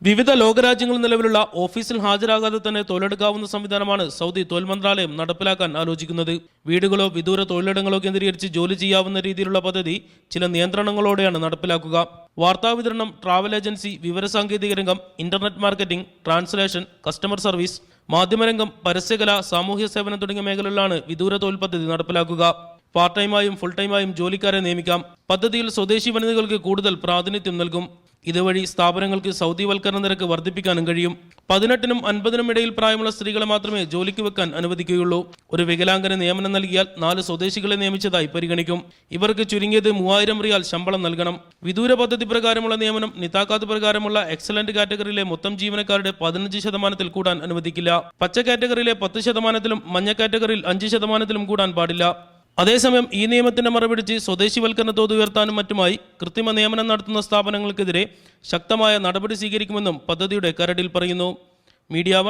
വിവിധ ലോകരാജ്യങ്ങളിൽ നിലവിലുള്ള ഓഫീസിൽ ഹാജരാകാതെ തന്നെ തൊഴിലെടുക്കാവുന്ന സംവിധാനമാണ് സൗദി തൊഴിൽ മന്ത്രാലയം നടപ്പിലാക്കാൻ ആലോചിക്കുന്നത്. വീടുകളോ വിദൂര തൊഴിലിടങ്ങളോ കേന്ദ്രീകരിച്ച് ജോലി ചെയ്യാവുന്ന രീതിയിലുള്ള പദ്ധതി ചില നിയന്ത്രണങ്ങളോടെയാണ് നടപ്പിലാക്കുക. വാർത്താവിതരണം, ട്രാവൽ ഏജൻസി, വിവരസാങ്കേതിക രംഗം, internet marketing, translation, customer service, മാധ്യമരംഗം, പരസ്യകല, സാമൂഹ്യ സേവനം തുടങ്ങിയ മേഖലകളിലാണ് വിദൂര തൊഴിൽ പദ്ധതി നടപ്പിലാക്കുക. പാർട്ട് ടൈമായും ഫുൾ ടൈമായും ജോലിക്കാരെ നിയമിക്കാം. പദ്ധതിയിൽ സ്വദേശി വനിതകൾക്ക് കൂടുതൽ പ്രാതിനിധ്യം നൽകും. ഇതുവഴി സ്ഥാപനങ്ങൾക്ക് സൗദിവൽക്കരണ നിരക്ക് വർദ്ധിപ്പിക്കാനും കഴിയും. 18നും 50നും ഇടയിൽ പ്രായമുള്ള സ്ത്രീകളെ മാത്രമേ ജോലിക്ക് വെക്കാൻ അനുവദിക്കുകയുള്ളൂ. ഒരു വികലാംഗന് നിയമനം നൽകിയാൽ 4 സ്വദേശികളെ നിയമിച്ചതായി പരിഗണിക്കും. ഇവർക്ക് ചുരുങ്ങിയത് 3000 റിയാൽ ശമ്പളം നൽകണം. വിദൂര പദ്ധതി പ്രകാരമുള്ള നിയമനം നിതാക്കാത്ത് പ്രകാരമുള്ള എക്സലന്റ് കാറ്റഗറിയിലെ മൊത്തം ജീവനക്കാരുടെ 15% കൂടാൻ അനുവദിക്കില്ല. പച്ച കാറ്റഗറിയിലെ 10%ലും മഞ്ഞ കാറ്റഗറിയിൽ 5%ലും കൂടാൻ പാടില്ല. അതേസമയം ഈ നിയമത്തിന്റെ മറപിടിച്ച് സ്വദേശിവൽക്കരണ തോത് ഉയർത്താനും മറ്റുമായി കൃത്രിമ നിയമനം നടത്തുന്ന സ്ഥാപനങ്ങൾക്കെതിരെ ശക്തമായ നടപടി സ്വീകരിക്കുമെന്നും പദ്ധതിയുടെ കരടിൽ പറയുന്നു. മീഡിയ 1